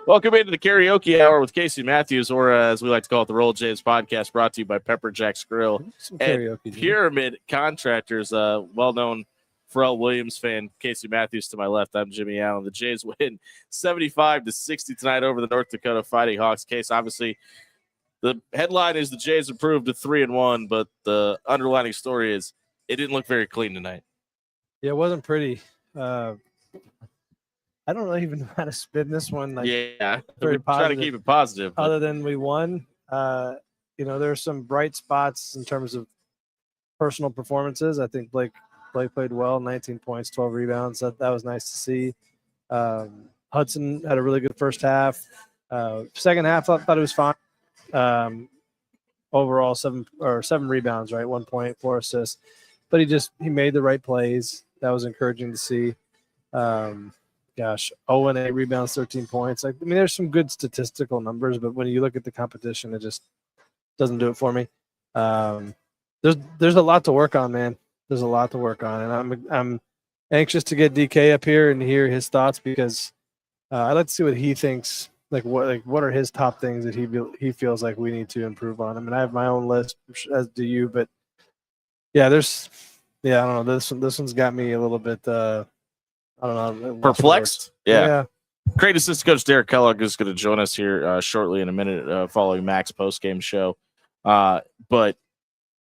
Welcome into the Karaoke Hour with Casey Matthews, or as we like to call it, the Roll James Podcast, brought to you by Pepper Jack's Grill and Pyramid Contractors. Well-known Pharrell Williams fan, Casey Matthews to my left. I'm Jimmie Allen. The Jays win 75-60 tonight over the North Dakota Fighting Hawks. Case, obviously, the headline is the Jays improved to 3-1, but the underlining story is it didn't look very clean tonight. Yeah, it wasn't pretty. I don't even know how to spin this one. Yeah, very positive. Try to keep it positive. Other than we won, there are some bright spots in terms of personal performances. I think Blake played well, 19 points, 12 rebounds. That was nice to see. Hudson had a really good first half. Second half, I thought it was fine. Overall, seven rebounds, right? 1 point, 4 assists. But he made the right plays. That was encouraging to see. 0 and 8 rebounds, 13 points. There's some good statistical numbers, but when you look at the competition, it just doesn't do it for me. There's a lot to work on, man. There's a lot to work on, and I'm anxious to get DK up here and hear his thoughts because I'd like to see what he thinks. What are his top things that he feels like we need to improve on? I have my own list, as do you, but I don't know. This one's got me a little bit. I don't know. Perplexed? Yeah. Creighton Assistant Coach Derek Kellogg is going to join us here shortly in a minute following Mac's post-game show. The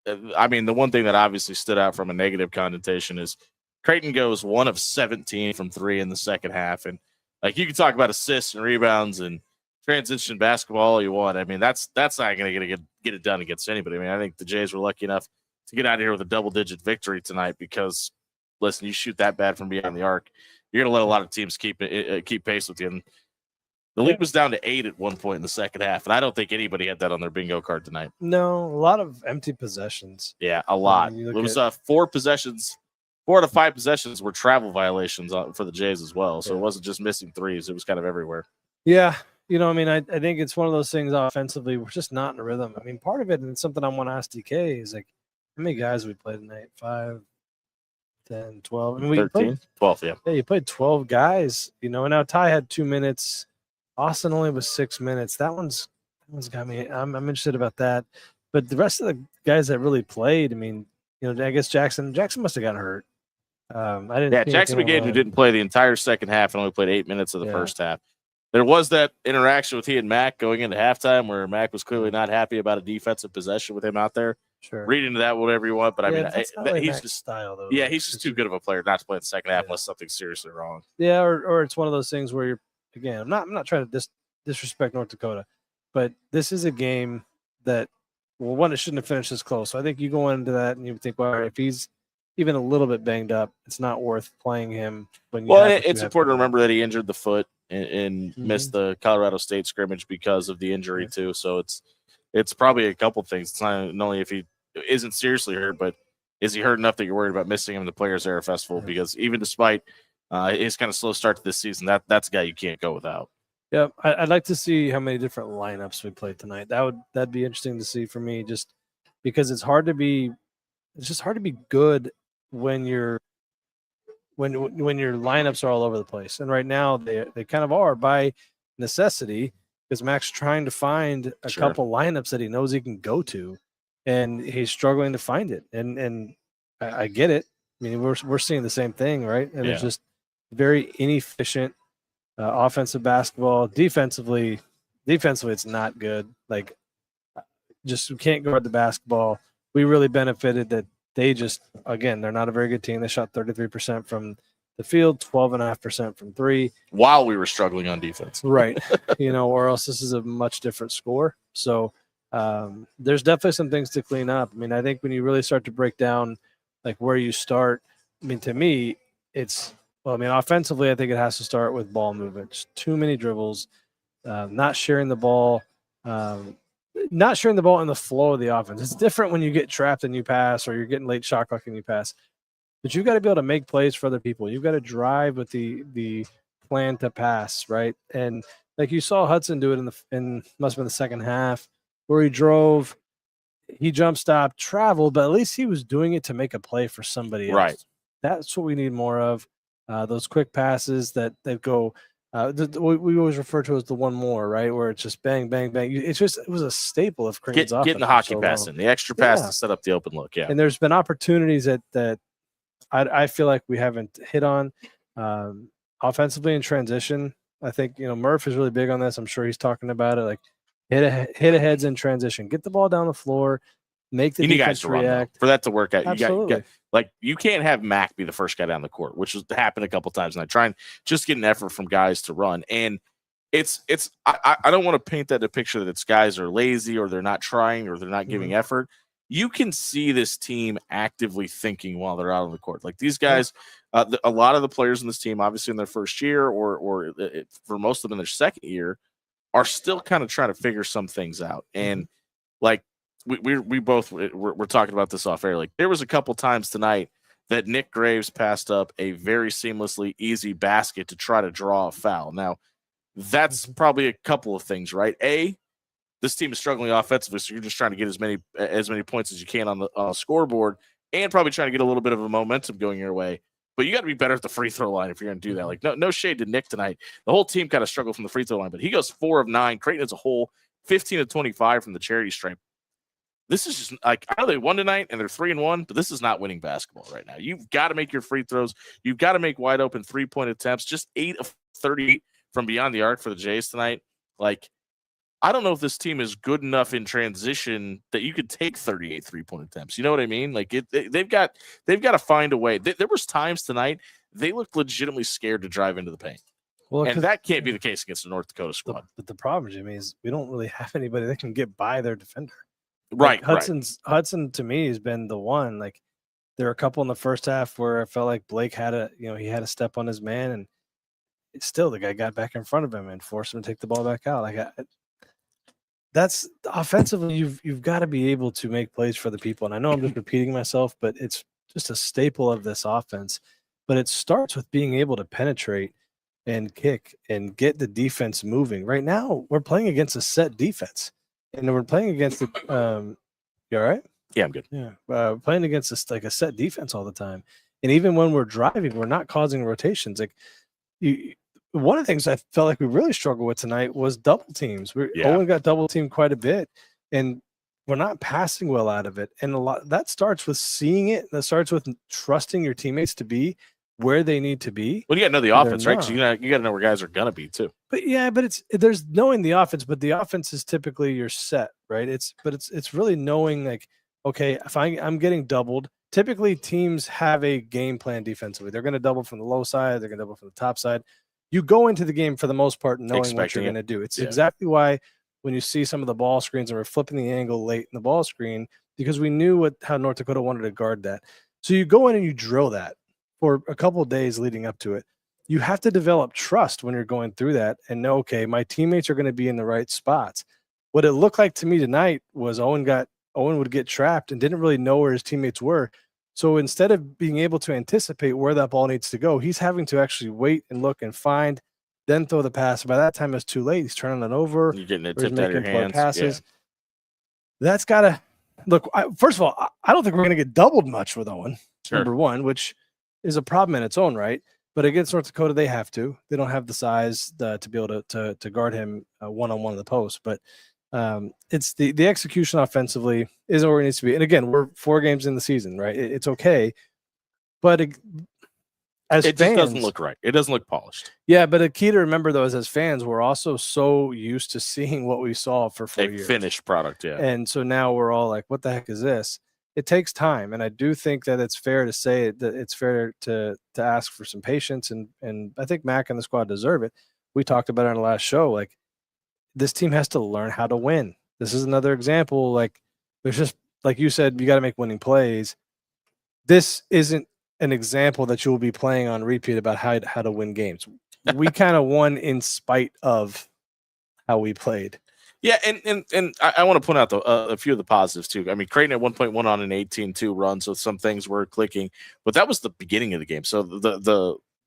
one thing that obviously stood out from a negative connotation is Creighton goes 1 of 17 from 3 in the second half. And, you can talk about assists and rebounds and transition basketball all you want. That's not going to get it done against anybody. I think the Jays were lucky enough to get out of here with a double-digit victory tonight because, listen, you shoot that bad from beyond the arc, you're going to let a lot of teams keep pace with you. And the lead was down to 8 at one point in the second half, and I don't think anybody had that on their bingo card tonight. No, a lot of empty possessions. Yeah, a lot. It was 4 possessions. 4 out of 5 possessions were travel violations for the Jays as well, so it wasn't just missing threes. It was kind of everywhere. Yeah, I think it's one of those things offensively. We're just not in a rhythm. Part of it, and it's something I want to ask DK, is how many guys we played tonight? 5, 10, 12. 13, 12, yeah. Yeah, you played 12 guys, and now Ty had 2 minutes. Austin only was 6 minutes. That one's got me. I'm interested about that. But the rest of the guys that really played, I guess Jackson must have gotten hurt. Jackson McGinn, who didn't play the entire second half and only played 8 minutes of the first half. There was that interaction with he and Mac going into halftime where Mac was clearly not happy about a defensive possession with him out there. Sure. Read into that whatever you want, but he's just style though. Yeah, he's just too good of a player not to play in the second half unless something's seriously wrong. Yeah, or it's one of those things where I'm not trying to disrespect North Dakota, but this is a game that it shouldn't have finished this close. So I think you go into that and you think, well, if he's even a little bit banged up, it's not worth playing him. It's important to remember that he injured the foot and missed the Colorado State scrimmage because of the injury too. So it's probably a couple things. It's not only if he isn't seriously hurt, but is he hurt enough that you're worried about missing him in the Players Era Festival? Because even despite his kind of slow start to this season, that's a guy you can't go without. Yeah, I'd like to see how many different lineups we played tonight. That'd be interesting to see for me, just because it's hard to be good when your lineups are all over the place. And right now they kind of are by necessity, because Mac's trying to find a couple lineups that he knows he can go to, and he's struggling to find it. And I get it. We're seeing the same thing, right? And it's just very inefficient offensive basketball. Defensively, it's not good. we can't guard the basketball. We really benefited that they they're not a very good team. They shot 33% from the field, 12.5% from 3. While we were struggling on defense. Right. Or else this is a much different score. So there's definitely some things to clean up. I think when you really start to break down where you start, to me, it's offensively, I think it has to start with ball movement. Just too many dribbles, not sharing the ball, in the flow of the offense. It's different when you get trapped and you pass, or you're getting late shot clock and you pass. But you've got to be able to make plays for other people. You've got to drive with the plan to pass, right? And you saw Hudson do it must have been the second half, where he drove, he jump stopped, traveled, but at least he was doing it to make a play for somebody else. Right. That's what we need more of. Those quick passes that go We always refer to as the one more, right? Where it's just bang, bang, bang. It was a staple of Creighton's offense. Getting the hockey pass in, the extra pass to set up the open look. Yeah. And there's been opportunities that I feel like we haven't hit on offensively in transition. I think, Murph is really big on this. I'm sure he's talking about it. Like hit a heads in transition, get the ball down the floor, make the defense react. For that to work out. Absolutely. You can't have Mac be the first guy down the court, which has happened a couple times. And I try and just get an effort from guys to run. And I don't want to paint that a picture that it's guys are lazy or they're not trying or they're not giving effort. You can see this team actively thinking while they're out on the court. Like these guys, a lot of the players in this team, obviously in their first year or for most of them in their second year, are still kind of trying to figure some things out. And like we're talking about this off air. Like there was a couple times tonight that Nick Graves passed up a very seamlessly easy basket to try to draw a foul. Now, that's probably a couple of things, right? This team is struggling offensively, so you're just trying to get as many points as you can on the scoreboard, and probably trying to get a little bit of a momentum going your way. But you got to be better at the free throw line if you're going to do that. Like no shade to Nick tonight. The whole team kind of struggled from the free throw line, but he goes 4 of 9. Creighton as a whole, 15 of 25 from the charity stripe. This is just like, I know they won tonight and they're 3-1, but this is not winning basketball right now. You've got to make your free throws. You've got to make wide open 3-point attempts. Just 8 of 30 from beyond the arc for the Jays tonight. Like, I don't know if this team is good enough in transition that you could take 38 3-point attempts. You know what I mean? Like they've got to find a way. There was times tonight they looked legitimately scared to drive into the paint. Well, and that can't be the case against the North Dakota squad. But the problem, Jimmie, is we don't really have anybody that can get by their defender. Right. Hudson to me has been the one. Like there are a couple in the first half where I felt like Blake had a step on his man, and still the guy got back in front of him and forced him to take the ball back out. Like that's offensively, you've got to be able to make plays for the people. And I know I'm just repeating myself, but it's just a staple of this offense. But it starts with being able to penetrate and kick and get the defense moving. Right now, we're playing against a set defense, and we're playing against the. You all right? Yeah, I'm good. Yeah, playing against a set defense all the time, and even when we're driving, we're not causing rotations. Like one of the things I felt like we really struggled with tonight was double teams. Owen got double teamed quite a bit, and we're not passing well out of it. And a lot that starts with seeing it. That starts with trusting your teammates to be where they need to be. Well, you got to know the offense, right? Because you got to know where guys are gonna be too. But there's knowing the offense, but the offense is typically your set, right? It's really knowing like, okay, if I'm getting doubled. Typically, teams have a game plan defensively. They're going to double from the low side. They're going to double from the top side. You go into the game for the most part knowing what you're going to do. It's exactly why when you see some of the ball screens and we're flipping the angle late in the ball screen, because we knew how North Dakota wanted to guard that. So you go in and you drill that for a couple of days leading up to it. You have to develop trust when you're going through that and know, okay, my teammates are going to be in the right spots. What it looked like to me tonight was Owen would get trapped and didn't really know where his teammates were. So instead of being able to anticipate where that ball needs to go, he's having to actually wait and look and find, then throw the pass. By that time, it's too late. He's turning it over. You're getting it tipped out of your hands. Passes. Yeah. That's got to look. First of all, I don't think we're going to get doubled much with Owen. Number one, which is a problem in its own right. But against North Dakota, they have to. They don't have the size to be able to guard him one-on-one in the post. But it's the execution offensively isn't where it needs to be. And again, we're 4 games in the season, right? It's okay. But it just doesn't look right. It doesn't look polished. Yeah, but a key to remember, though, is as fans, we're also so used to seeing what we saw for 4 years. A finished product, yeah. And so now we're all like, what the heck is this? It takes time. And I do think that it's fair to say that it's fair to ask for some patience. And I think Mac and the squad deserve it. We talked about it on the last show. Like, this team has to learn how to win. This is another example. Like, there's just, like you said, you got to make winning plays. This isn't an example that you'll be playing on repeat about how to win games. We kind of won in spite of how we played. Yeah, and I want to point out a few of the positives too. I mean, Creighton at one point went on an 18-2 run, so some things were clicking, but that was the beginning of the game. So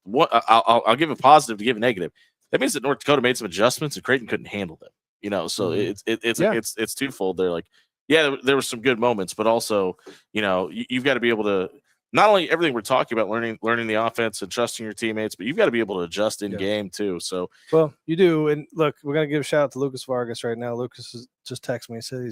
I'll give a positive to give a negative. That means that North Dakota made some adjustments and Creighton couldn't handle them. You know, so it's twofold. They're like, yeah, there were some good moments, but also, you know, you've got to be able to not only everything we're talking about, learning the offense and trusting your teammates, but you've got to be able to adjust in game too. So, well, you do. And look, we're gonna give a shout out to Lucas Vargas right now. Lucas has just texted me. He said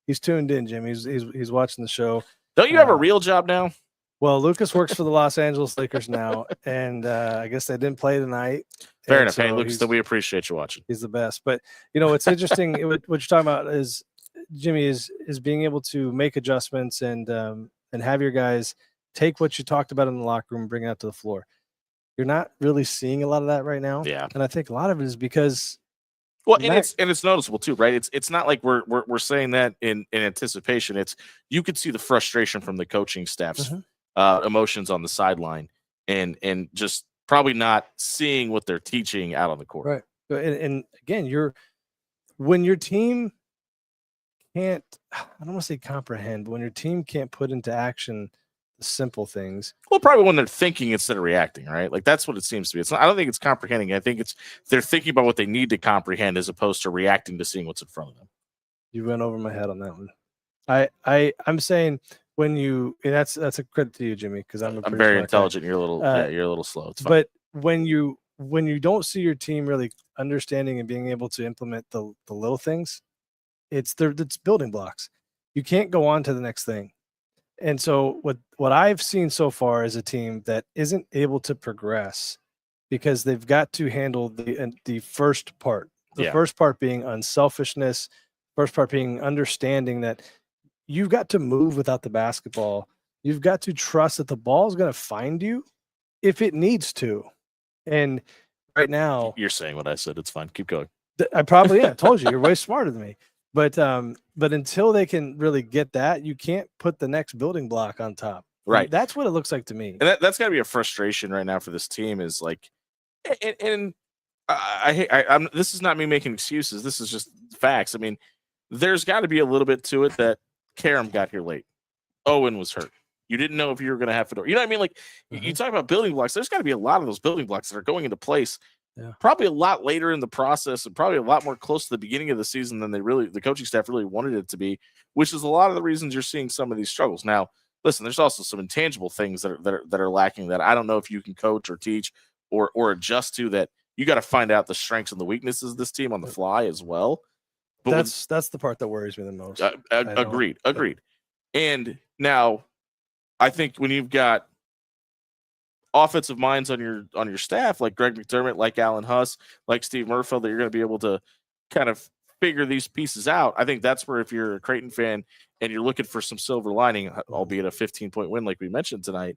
he's tuned in, Jimmy. He's watching the show. Don't you have a real job now? Well, Lucas works for the Los Angeles Lakers now, and I guess they didn't play tonight. Fair enough. Hey, Lucas, we appreciate you watching. He's the best. But what's interesting, what you're talking about is Jimmy is being able to make adjustments and have your guys take what you talked about in the locker room and bring it out to the floor. You're not really seeing a lot of that right now. Yeah, and I think a lot of it is because. Well, and it's noticeable too, right? It's not like we're saying that in anticipation. It's you could see the frustration from the coaching staff's emotions on the sideline, and just probably not seeing what they're teaching out on the court. Right. And again, when your team can't, I don't want to say comprehend, but when your team can't put into action the simple things. Well, probably when they're thinking instead of reacting, right? Like that's what it seems to be. I don't think it's comprehending. I think they're thinking about what they need to comprehend as opposed to reacting to seeing what's in front of them. You went over my head on that one. I'm saying when you, and that's a credit to you, Jimmy, because I'm very intelligent. Guy. You're a little slow. It's fine. But when you don't see your team really understanding and being able to implement the little things, it's building blocks. You can't go on to the next thing. And so what I've seen so far is a team that isn't able to progress because they've got to handle the first part. The first part being unselfishness, first part being understanding that you've got to move without the basketball. You've got to trust that the ball is going to find you if it needs to. And right now, you're saying what I said. It's fine. Keep going. I probably I told you you're way smarter than me. But until they can really get that, you can't put the next building block on top. Right. And that's what it looks like to me. And that's got to be a frustration right now for this team. Is like, and I'm. This is not me making excuses. This is just facts. I mean, there's got to be a little bit to it that Karam got here late. Owen was hurt. You didn't know if you were going to have Fedor. You know what I mean? Like you talk about building blocks. There's got to be a lot of those building blocks that are going into place. Yeah. Probably a lot later in the process and probably a lot more close to the beginning of the season than the coaching staff really wanted it to be, which is a lot of the reasons you're seeing some of these struggles. Now, listen, there's also some intangible things that are lacking that I don't know if you can coach or teach or adjust to. That you got to find out the strengths and the weaknesses of this team on the fly as well. But that's the part that worries me the most. Agreed. And now, I think when you've got offensive minds on your staff, like Greg McDermott, like Alan Huss, like Steve Murfield, that you're going to be able to kind of figure these pieces out. I think that's where if you're a Creighton fan and you're looking for some silver lining, albeit a 15-point win like we mentioned tonight,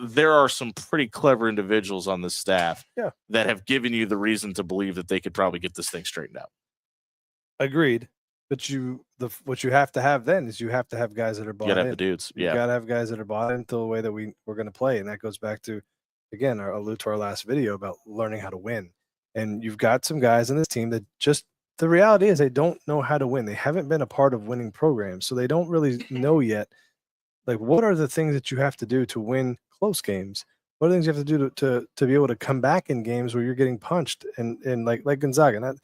there are some pretty clever individuals on this staff that have given you the reason to believe that they could probably get this thing straightened out. Agreed. But what you have to have then is you have to have guys that are bought in. You gotta have the dudes. You gotta have guys that are bought into the way that we're going to play, and that goes back to, again, our allude to our last video about learning how to win. And you've got some guys in this team that just the reality is they don't know how to win. They haven't been a part of winning programs, so they don't really know yet. Like, what are the things that you have to do to win close games? What are the things you have to do to be able to come back in games where you're getting punched and like Gonzaga? And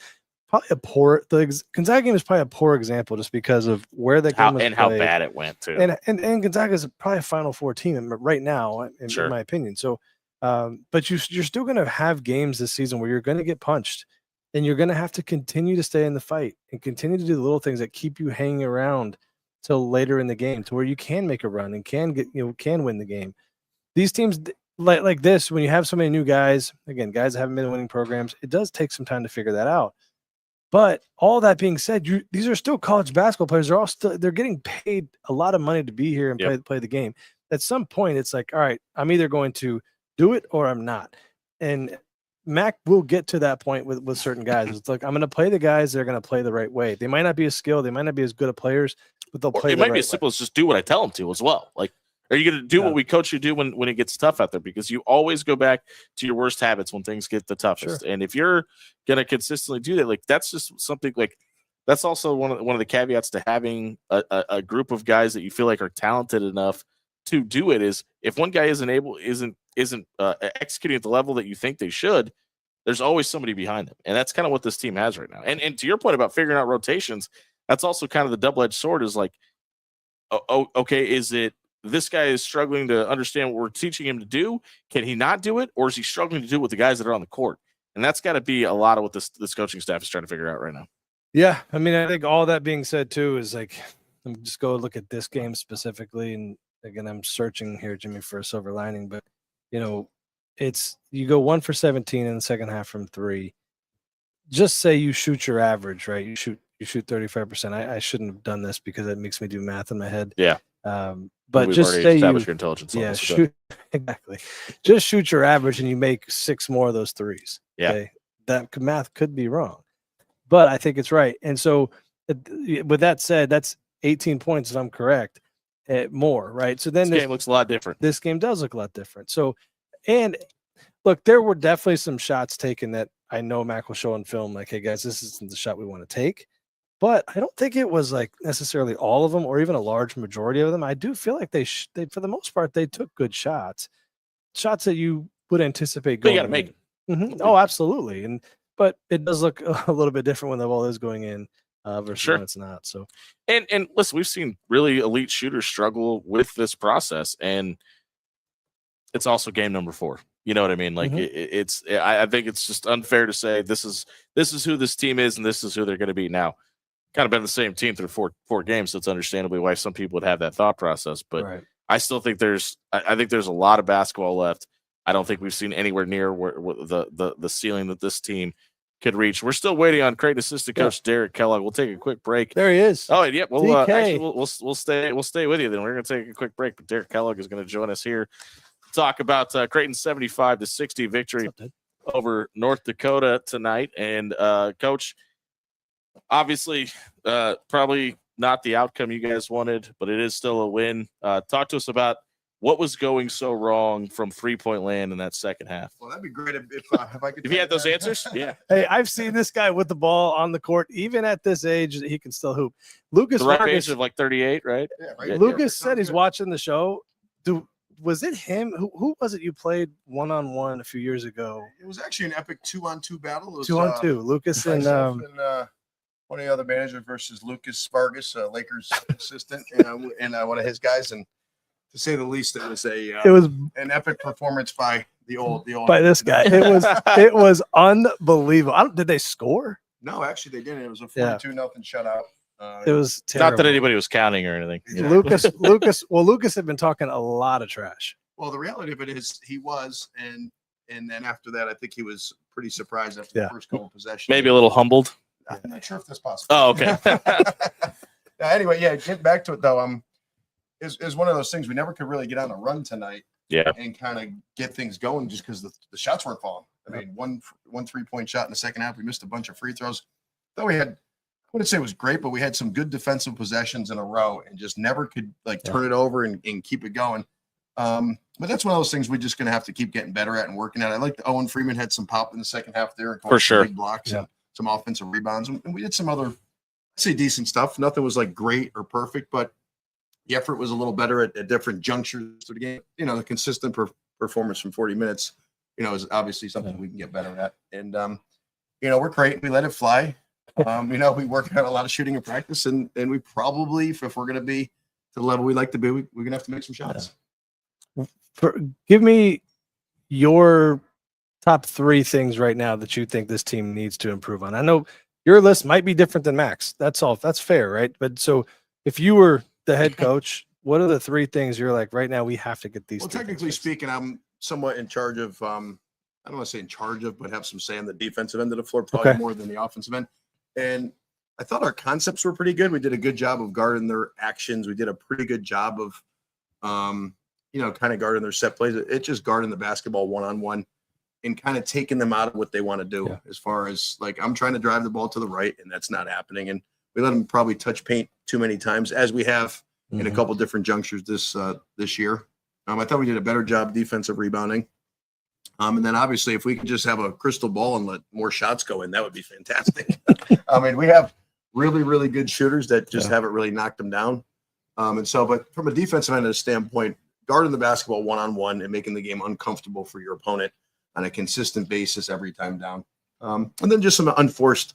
the Gonzaga game is probably a poor example just because of where the game was played. How bad it went too. And Gonzaga is probably a Final Four team right now, in my opinion. So, but you're still going to have games this season where you're going to get punched, and you're going to have to continue to stay in the fight and continue to do the little things that keep you hanging around till later in the game, to where you can make a run and can win the game. These teams like this, when you have so many new guys, again, guys that haven't been in winning programs, it does take some time to figure that out. But all that being said, these are still college basketball players. They're getting paid a lot of money to be here and play the game. At some point, it's like, all right, I'm either going to do it or I'm not. And Mac will get to that point with certain guys. It's like, I'm going to play the guys that are going to play the right way. They might not be as skilled, they might not be as good at players, but they'll play. It might be as simple as just do what I tell them to as well. Like, are you going to do what we coach you to do when it gets tough out there? Because you always go back to your worst habits when things get the toughest. Sure. And if you're going to consistently do that, like that's just something like that's also one of the caveats to having a group of guys that you feel like are talented enough to do it. Is if one guy isn't executing at the level that you think they should, there's always somebody behind them. And that's kind of what this team has right now. And to your point about figuring out rotations, that's also kind of the double-edged sword is like, okay, is it this guy is struggling to understand what we're teaching him to do? Can he not do it? Or is he struggling to do it with the guys that are on the court? And that's got to be a lot of what this coaching staff is trying to figure out right now. Yeah. I mean, I think all that being said too is like, let me just go look at this game specifically. And again, I'm searching here, Jimmie, for a silver lining, but it's, you go 1 for 17 in the second half from 3. Just say you shoot your average, right? You shoot 35%. I shouldn't have done this because it makes me do math in my head. Yeah. But we've just say your intelligence. Yeah, shoot exactly. Just shoot your average and you make 6 more of those threes. Yeah. Okay? That math could be wrong, but I think it's right. And so with that said, that's 18 points if I'm correct, more, right? So then this game looks a lot different. This game does look a lot different. So, and look, there were definitely some shots taken that I know Mac will show on film, like, hey guys, this isn't the shot we want to take. But I don't think it was like necessarily all of them or even a large majority of them. I do feel like they for the most part, they took good shots that you would anticipate going. You got to make it. Mm-hmm. Oh, absolutely. But it does look a little bit different when the ball is going in versus when it's not. So, and listen, we've seen really elite shooters struggle with this process, and it's also game number 4. You know what I mean? Like I think it's just unfair to say this is who this team is and this is who they're going to be now. Kind of been the same team through four games, so it's understandably why some people would have that thought process. But I still think I think there's a lot of basketball left. I don't think we've seen anywhere near where the ceiling that this team could reach. We're still waiting on Creighton Assistant Coach Derek Kellogg. We'll take a quick break. There he is. Oh, yeah. We'll stay with you. Then we're going to take a quick break. But Derek Kellogg is going to join us here to talk about Creighton's 75-60 victory over North Dakota tonight. And Coach, obviously, probably not the outcome you guys wanted, but it is still a win. Talk to us about what was going so wrong from 3-point land in that second half. Well, that'd be great if I could. If you had those answers, yeah. Hey, I've seen this guy with the ball on the court, even at this age, he can still hoop. Lucas, the right age of like 38, right? Yeah, right. Lucas said he's watching the show. Was it him? Who was it you played one-on-one a few years ago? It was actually an epic 2-on-2 battle. It was, 2-on-2. Lucas and one of the other managers versus Lucas Vargas, Lakers assistant, and one of his guys. And to say the least, it was an epic performance by the old by this guy. It was unbelievable. Did they score? No, actually they didn't. It was a 42-0 shutout. It was terrible. Not that anybody was counting or anything. Yeah. Lucas had been talking a lot of trash. Well, the reality of it is he was, and then after that, I think he was pretty surprised after the first couple possessions. Maybe a little humbled. I'm not sure if that's possible. Oh, okay. Anyway, get back to it though. Is one of those things we never could really get on a run tonight. Yeah. And kind of get things going just because the shots weren't falling. I mean, one 3-point shot in the second half. We missed a bunch of free throws. Though we had, I wouldn't say it was great, but we had some good defensive possessions in a row and just never could turn it over and keep it going. But that's one of those things we're just going to have to keep getting better at and working at. I like Owen Freeman had some pop in the second half there. For sure. Big blocks and some offensive rebounds. And we did some other, I'd say, decent stuff. Nothing was like great or perfect, but the effort was a little better at different junctures of the game. The consistent performance from 40 minutes, is obviously something we can get better at. And, we're Creighton. We let it fly. We work on a lot of shooting in practice, and we probably, if we're going to be to the level we like to be, we're going to have to make some shots. Give me your top 3 things right now that you think this team needs to improve on. I know your list might be different than Mac's. That's all. That's fair, right? But so if you were the head coach, what are the 3 things you're like, right now we have to get these? Well, technically speaking, I'm somewhat in charge of, I don't want to say in charge of, but have some say on the defensive end of the floor, probably more than the offensive end. And I thought our concepts were pretty good. We did a good job of guarding their actions. We did a pretty good job of, kind of guarding their set plays. It's just guarding the basketball one-on-one and kind of taking them out of what they want to do as far as I'm trying to drive the ball to the right, and that's not happening. And we let them probably touch paint too many times, as we have in a couple different junctures this year. I thought we did a better job defensive rebounding. And then obviously if we could just have a crystal ball and let more shots go in, that would be fantastic. I mean, we have really, really good shooters that just haven't really knocked them down. But from a defensive end of standpoint, guarding the basketball one-on-one and making the game uncomfortable for your opponent on a consistent basis every time down. And then just some unforced,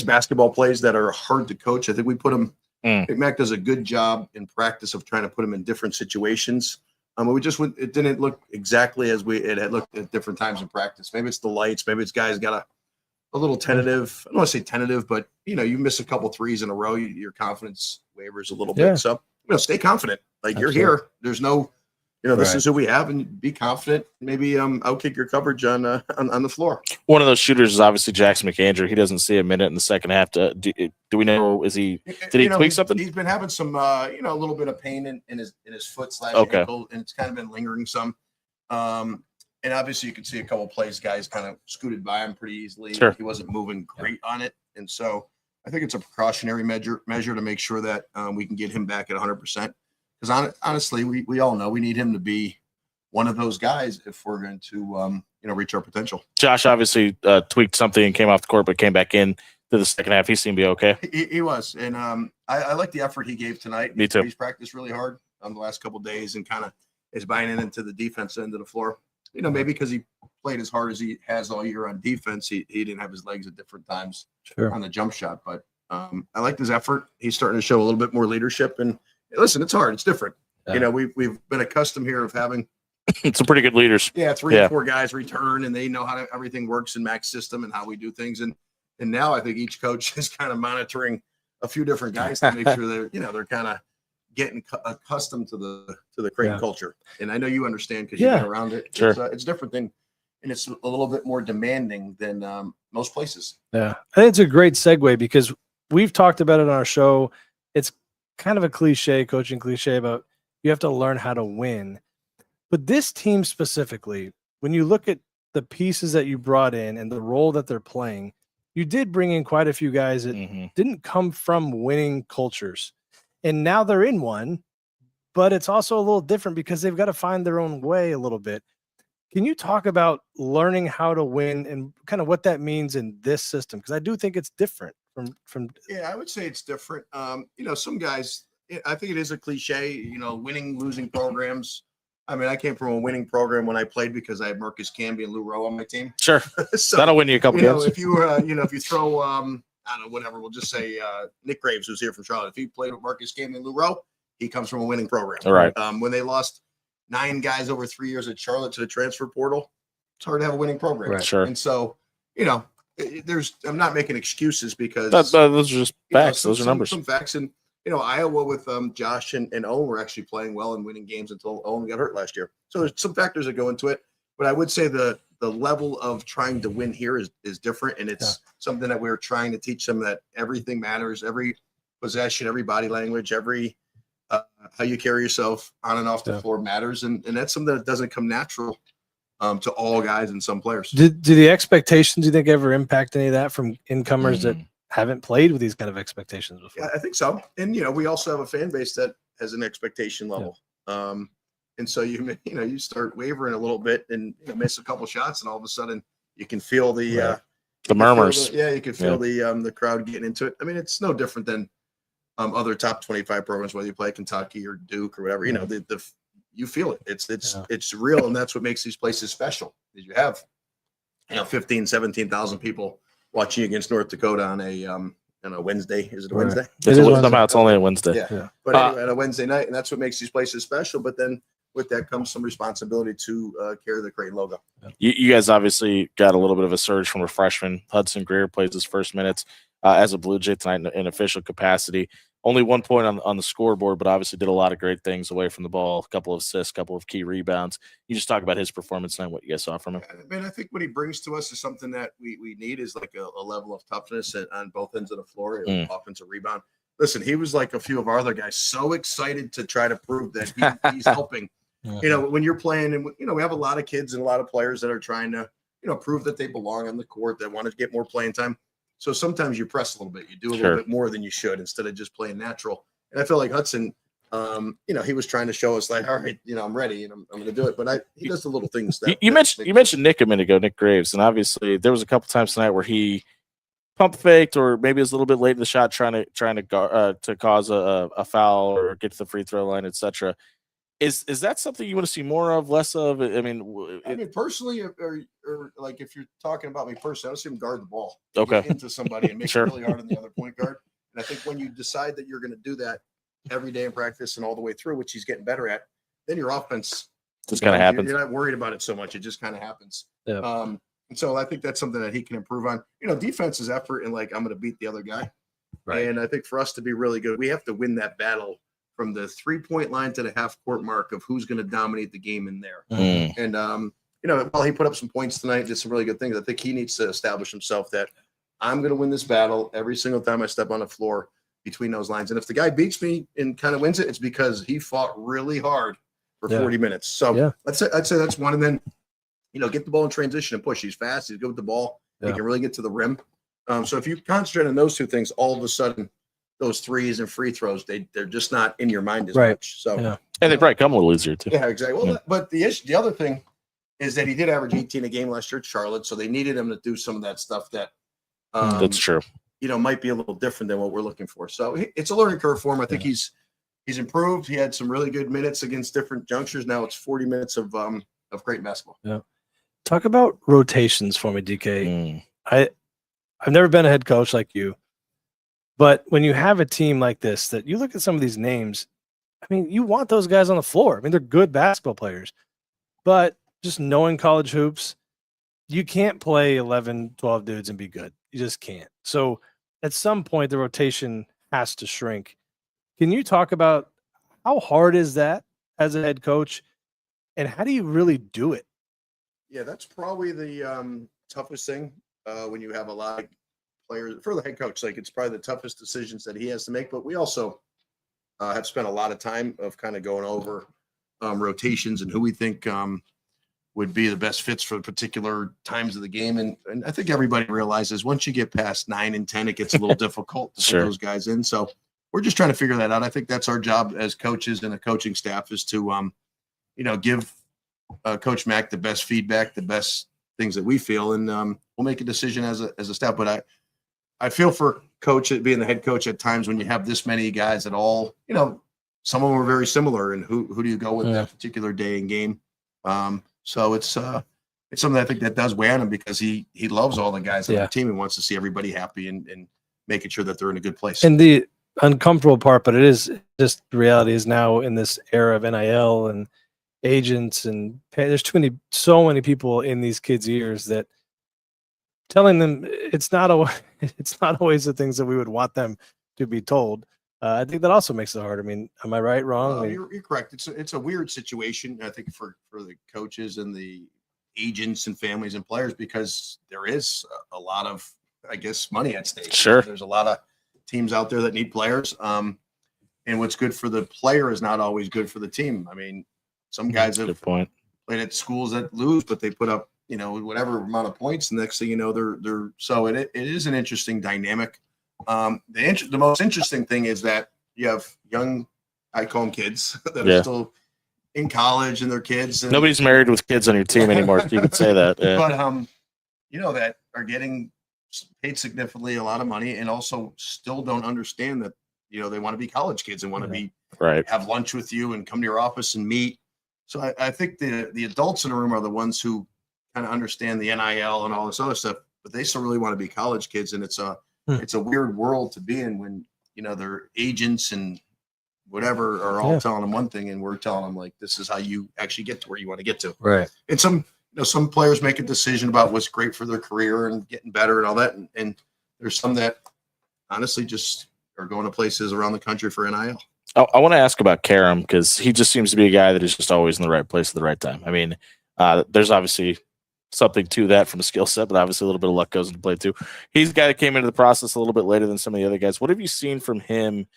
basketball plays that are hard to coach. I think we put them I think Mac does a good job in practice of trying to put him in different situations. It didn't look exactly as it had looked at different times in practice. Maybe it's the lights. Maybe it's guys got a little tentative. I don't want to say tentative, but you miss a couple threes in a row, your confidence wavers a little bit. So stay confident. Like Absolutely. You're here. There's no, this is who we have, and be confident. Maybe outkick your coverage on the floor. One of those shooters is obviously Jackson McAndrew. He doesn't see a minute in the second half. Do we know? Did he tweak something? He's been having some a little bit of pain in his foot / ankle, and it's kind of been lingering some. And obviously you can see a couple of plays, guys kind of scooted by him pretty easily. Sure. He wasn't moving great on it, and so I think it's a precautionary measure to make sure that we can get him back at 100%. Because honestly, we all know we need him to be one of those guys if we're going to reach our potential. Josh obviously tweaked something and came off the court, but came back in to the second half. He seemed to be okay. He was, and I like the effort he gave tonight. Me too. He's practiced really hard the last couple of days and kind of is buying into the defense end of the floor. Maybe because he played as hard as he has all year on defense, he didn't have his legs at different times on the jump shot. But I liked his effort. He's starting to show a little bit more leadership. And listen, it's hard. It's different. Yeah. We've been accustomed here of having some pretty good leaders. Yeah, 3 or 4 guys return, and they know how everything works in Mac's system and how we do things. And now I think each coach is kind of monitoring a few different guys to make sure they're kind of getting accustomed to the Creighton culture. And I know you understand because you've been around it. Sure. It's different and it's a little bit more demanding than most places. Yeah, I think it's a great segue because we've talked about it on our show. It's kind of a coaching cliche about you have to learn how to win. But this team specifically, when you look at the pieces that you brought in and the role that they're playing, you did bring in quite a few guys that didn't come from winning cultures. And now they're in one, but it's also a little different because they've got to find their own way a little bit. Can you talk about learning how to win and kind of what that means in this system? Because I do think it's different from. Yeah, I would say it's different. Some guys, I think it is a cliche, winning, losing programs. I mean, I came from a winning program when I played because I had Marcus Camby and Lou Rowe on my team. Sure. So, that'll win you a couple games. If you if you throw, I don't know, whatever, we'll just say Nick Graves, who's here from Charlotte. If he played with Marcus Camby and Lou Rowe, he comes from a winning program. All right. When they lost 9 guys over 3 years at Charlotte to the transfer portal, it's hard to have a winning program. Right. Sure. And so, I'm not making excuses because those are just facts. Those are numbers. Some facts. And, Iowa with Josh and Owen were actually playing well and winning games until Owen got hurt last year. So there's some factors that go into it. But I would say the level of trying to win here is different. And it's something that we're trying to teach them, that everything matters. Every possession, every body language, every how you carry yourself on and off the floor matters. And that's something that doesn't come natural to all guys and some players. Do the expectations, you think, ever impact any of that from incomers that haven't played with these kind of expectations before? Yeah, I think so. And, we also have a fan base that has an expectation level. And so you start wavering a little bit and miss a couple shots, and all of a sudden you can feel the murmurs. You can feel the crowd getting into it. I mean, it's no different than other top 25 programs, whether you play Kentucky or Duke or whatever. You feel it. It's real, and that's what makes these places special. Is you have 15, 17,000 people watching against North Dakota on a Wednesday. Is it a Wednesday? It's only a Wednesday. Yeah. But anyway, on a Wednesday night, and that's what makes these places special. But then with that comes some responsibility to carry the Creighton logo. You guys obviously got a little bit of a surge from a freshman. Hudson Greer plays his first minutes as a Blue Jay tonight in official capacity. Only 1 point on the scoreboard, but obviously did a lot of great things away from the ball, a couple of assists, a couple of key rebounds. You just talk about his performance tonight, what you guys saw from him. I mean, I think what he brings to us is something that we need, is like a level of toughness on both ends of the floor, offensive rebound. Listen, he was like a few of our other guys, so excited to try to prove that he's helping. When you're playing, and we have a lot of kids and a lot of players that are trying to, prove that they belong on the court, that want to get more playing time. So sometimes you press a little bit, you do a little bit more than you should instead of just playing natural. And I feel like Hudson, he was trying to show us like, all right, I'm ready and I'm going to do it. But he does the little things. You mentioned Nick a minute ago, Nick Graves, and obviously there was a couple times tonight where he pump faked, or maybe it was a little bit late in the shot, trying to cause a foul or get to the free throw line, etc. Is that something you want to see more of, less of? I mean, personally, or like if you're talking about me personally, I don't see him guard the ball into somebody and make it really hard on the other point guard. And I think when you decide that you're going to do that every day in practice and all the way through, which he's getting better at, then your offense just kind of happens. You're not worried about it so much. It just kind of happens. Yeah. And so I think that's something that he can improve on. Defense is effort and like, I'm going to beat the other guy. Right. And I think for us to be really good, we have to win that battle from the 3-point line to the half court mark of who's going to dominate the game in there. And, while he put up some points tonight, did some really good things, I think he needs to establish himself that I'm going to win this battle every single time I step on the floor between those lines. And if the guy beats me and kind of wins it, it's because he fought really hard for 40 minutes. So I'd say that's one. And then, get the ball in transition and push. He's fast. He's good with the ball. He can really get to the rim. So if you concentrate on those two things, all of a sudden, those threes and free throws, they're just not in your mind as much. So and they probably come a little easier too. Yeah, exactly. Well, but the other thing is that he did average 18 a game last year at Charlotte, so they needed him to do some of that stuff that that's true. Might be a little different than what we're looking for. So it's a learning curve for him. I think he's improved. He had some really good minutes against different junctures. Now it's 40 minutes of great basketball. Yeah. Talk about rotations for me, DK. I've never been a head coach like you, but when you have a team like this, that you look at some of these names, I mean, you want those guys on the floor. I mean, they're good basketball players, but just knowing college hoops, you can't play 11, 12 dudes and be good. You just can't. So at some point, the rotation has to shrink. Can you talk about how hard is that as a head coach, and how do you really do it? Yeah, that's probably the toughest thing when you have a lot of players for the head coach. Like, it's probably the toughest decisions that he has to make. But we also have spent a lot of time of kind of going over rotations and who we think would be the best fits for particular times of the game. And I think everybody realizes once you get past 9 and 10, it gets a little difficult to put those guys in. So we're just trying to figure that out. I think that's our job as coaches and a coaching staff is to, give Coach Mack the best feedback, the best things that we feel, and we'll make a decision as a staff. But I feel for coach being the head coach at times when you have this many guys at all, some of them are very similar, and who do you go with that particular day and game? So it's something I think that does weigh on him because he loves all the guys on the team and wants to see everybody happy and making sure that they're in a good place. And the uncomfortable part, but it is just the reality is now in this era of NIL and agents and there's so many people in these kids' ears that telling them it's not always the things that we would want them to be told. I think that also makes it hard. I mean, am I right, wrong? You're correct. It's a weird situation, I think, for the coaches and the agents and families and players, because there is a lot of, I guess, money at stake. Sure. There's a lot of teams out there that need players. And what's good for the player is not always good for the team. I mean, some guys have played at schools that lose, but they put up, whatever amount of points. And next thing you know, they're so it is an interesting dynamic. The most interesting thing is that you have young, I call them kids, that are still in college and they're kids. And, nobody's married with kids on your team anymore. You could say that. Yeah. But that are getting paid significantly a lot of money and also still don't understand that they want to be college kids and want to be have lunch with you and come to your office and meet. So I think the adults in the room are the ones who kind of understand the NIL and all this other stuff, but they still really want to be college kids, and it's a weird world to be in when their agents and whatever are all telling them one thing, and we're telling them like this is how you actually get to where you want to get to. Right. And some players make a decision about what's great for their career and getting better and all that, and there's some that honestly just are going to places around the country for NIL. I want to ask about Karam because he just seems to be a guy that is just always in the right place at the right time. I mean, there's obviously something to that from a skill set, but obviously a little bit of luck goes into play too. He's a guy that came into the process a little bit later than some of the other guys. What have you seen from him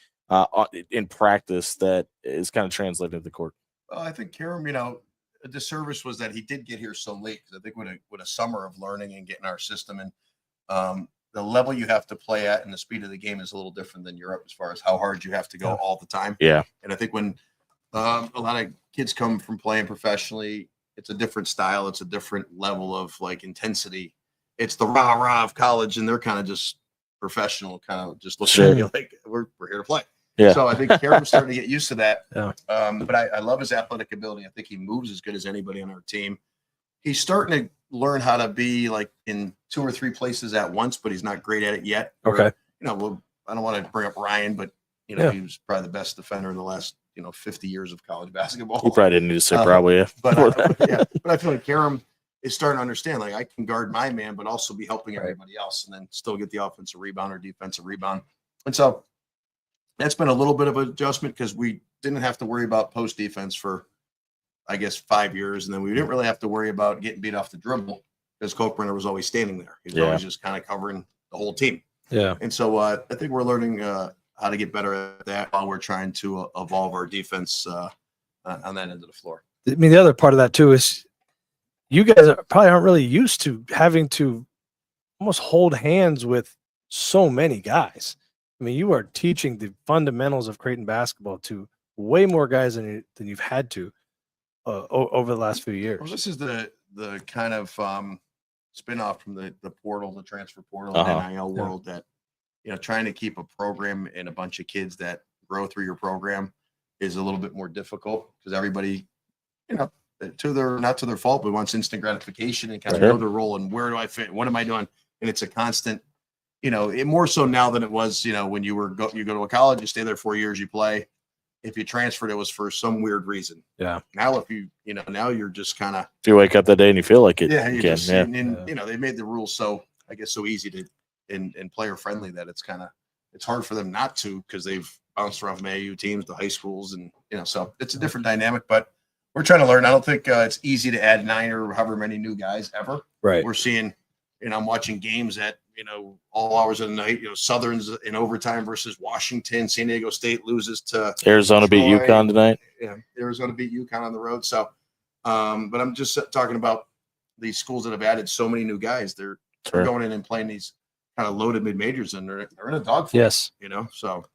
in practice that is kind of translated to the court? Well, I think Karam, a disservice was that he did get here so late. Because I think with a summer of learning and getting our system and the level you have to play at and the speed of the game is a little different than Europe as far as how hard you have to go all the time. Yeah. And I think when a lot of kids come from playing professionally, it's a different style. It's a different level of like intensity. It's the rah-rah of college, and they're kind of just professional, kind of just looking at you like we're here to play. Yeah. So I think Karam's starting to get used to that. Yeah. But I love his athletic ability. I think he moves as good as anybody on our team. He's starting to learn how to be like in 2 or 3 places at once, but he's not great at it yet. Okay. We'll I don't want to bring up Ryan, but he was probably the best defender in the last 50 years of college basketball. You probably didn't need to say probably, yeah. But I feel like Karam is starting to understand, like, I can guard my man, but also be helping everybody else, and then still get the offensive rebound or defensive rebound. And so that's been a little bit of an adjustment because we didn't have to worry about post defense for, I guess, 5 years, and then we didn't really have to worry about getting beat off the dribble because Coke was always standing there. He was always just kind of covering the whole team. Yeah. And so I think we're learning how to get better at that while we're trying to evolve our defense on that end of the floor. I mean, the other part of that too is you guys probably aren't really used to having to almost hold hands with so many guys. I mean, you are teaching the fundamentals of Creighton basketball to way more guys than you've had to over the last few years. Well, this is the kind of spinoff from the portal, the transfer portal, and NIL world that, trying to keep a program and a bunch of kids that grow through your program is a little bit more difficult because everybody, not to their fault, but wants instant gratification and kind of know their role and where do I fit? What am I doing? And it's a constant, it more so now than it was, when you go to a college, you stay there 4 years, you play. If you transferred, it was for some weird reason. Yeah. Now, if now you're just kind of. If you wake up that day and you feel like it. Yeah. They made the rules so easy to and player friendly that it's hard for them not to because they've bounced around from AAU teams to high schools and so it's a different dynamic. But we're trying to learn. I don't think it's easy to add 9 or however many new guys ever. Right. We're seeing. I'm watching games at all hours of the night. Southern's in overtime versus Washington. San Diego State loses to Arizona. Beat UConn tonight. Yeah, Arizona beat UConn on the road. So, but I'm just talking about these schools that have added so many new guys. They're going in and playing these kind of loaded mid majors, and they're in a dogfight. Yes, So,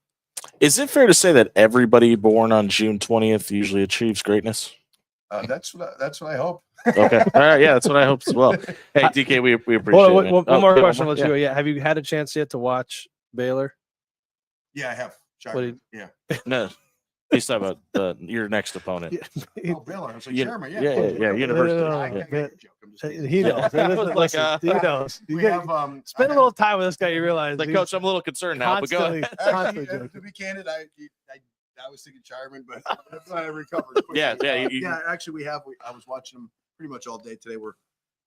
is it fair to say that everybody born on June 20th usually achieves greatness? That's what I hope. Okay. All right. Yeah, that's what I hope as well. Hey, DK, we appreciate it. One more question. Let's go. Yeah. Have you had a chance yet to watch Baylor? Yeah, I have. Yeah. No. He's talking about your next opponent. Oh, Baylor. I'm Jeremy. Yeah. University. He knows. He knows. We have spend a little time with this guy. You realize, like, Coach, I'm a little concerned now. But go ahead. To be candid, I was thinking Shireman, but I recovered. Yeah. Actually, I was watching them pretty much all day today. We're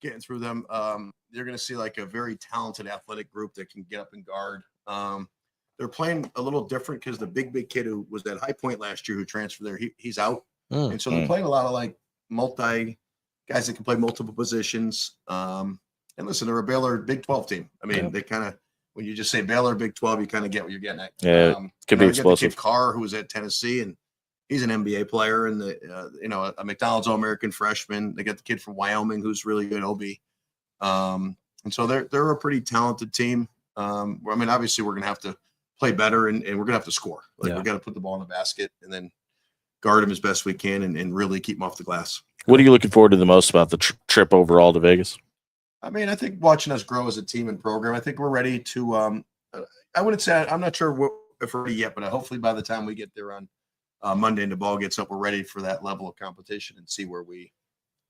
getting through them. You're going to see like a very talented athletic group that can get up and guard. They're playing a little different because the big kid who was at High Point last year who transferred there, he's out. And so they're playing a lot of like multi guys that can play multiple positions. And listen, they're a Baylor Big 12 team. I mean, they kind of, when you just say Baylor Big 12, you kind of get what you're getting at. Yeah, could be explosive. The kid Carr, who was at Tennessee, and he's an NBA player and a McDonald's All-American freshman. They got the kid from Wyoming who's really good, OB. And so they're a pretty talented team. I mean, obviously we're going to have to play better and we're going to have to score. We got to put the ball in the basket and then guard them as best we can and really keep them off the glass. What are you looking forward to the most about the trip overall to Vegas? I mean, I think watching us grow as a team and program, I think we're ready to I wouldn't say I'm not sure if we're ready yet, but hopefully by the time we get there on Monday and the ball gets up, we're ready for that level of competition and see where we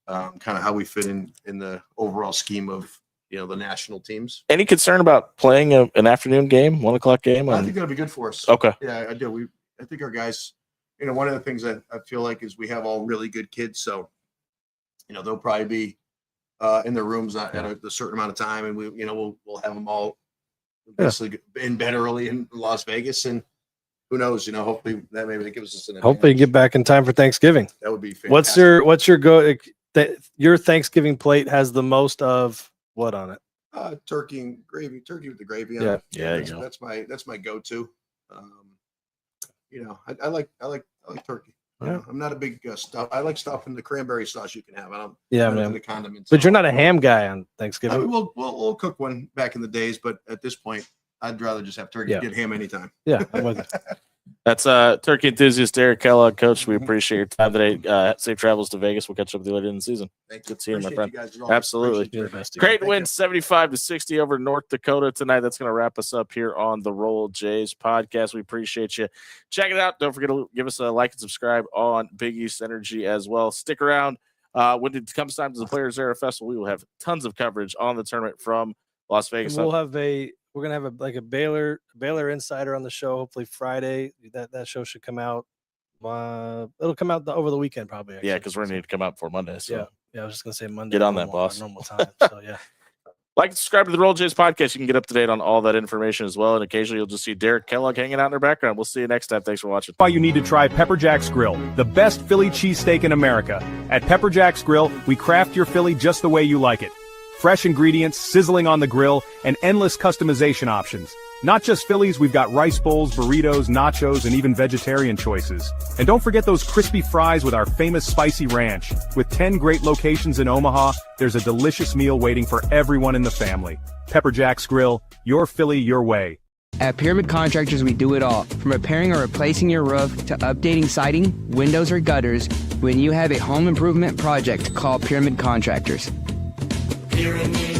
kind of how we fit in the overall scheme of the national teams. Any concern about playing an afternoon game, 1:00 game? I think that'll be good for us. Okay. Yeah, I do. I think our guys, one of the things that I feel like is we have all really good kids, so they'll probably be in their rooms at a certain amount of time, and we'll have them all basically in bed early in Las Vegas, and who knows, hopefully that gives us an advantage. Hopefully you get back in time for Thanksgiving. That would be fantastic. What's your go? Your Thanksgiving plate has the most of what on it? Turkey and gravy. Turkey with the gravy on it. Yeah. That's my go-to. I like turkey. I'm not a big stuff. I like stuff in the cranberry sauce you can have. I don't. Yeah, man. The condiments. But you're not a ham guy on Thanksgiving. We'll cook one back in the days, but at this point, I'd rather just have turkey. Get ham anytime. Yeah, I'm with it. That's turkey enthusiast Derek Kellogg, Coach. We appreciate your time today. Safe travels to Vegas. We'll catch up with you later in the season. Thank you. Good to see you, my friend. You Absolutely. Creighton wins 75-60 over North Dakota tonight. That's going to wrap us up here on the Roll Jays podcast. We appreciate you. Check it out. Don't forget to give us a like and subscribe on Big East Energy as well. Stick around. When it comes time to the Players Era Festival, we will have tons of coverage on the tournament from Las Vegas. We'll have we're gonna have a Baylor insider on the show. Hopefully Friday. That show should come out. It'll come out over the weekend probably. Yeah, because we're gonna need to come out for Monday. So yeah, I was just gonna say Monday. Get on that, boss. Normal time. So yeah. Like and subscribe to the Roll Jays podcast. You can get up to date on all that information as well. And occasionally you'll just see Derek Kellogg hanging out in the background. We'll see you next time. Thanks for watching. Why you need to try Pepper Jack's Grill, the best Philly cheesesteak in America. At Pepper Jack's Grill, we craft your Philly just the way you like it. Fresh ingredients, sizzling on the grill, and endless customization options. Not just Phillies, we've got rice bowls, burritos, nachos, and even vegetarian choices. And don't forget those crispy fries with our famous spicy ranch. With 10 great locations in Omaha, there's a delicious meal waiting for everyone in the family. Pepper Jack's Grill, your Philly, your way. At Pyramid Contractors, we do it all. From repairing or replacing your roof to updating siding, windows, or gutters. When you have a home improvement project, call Pyramid Contractors. Pyramid.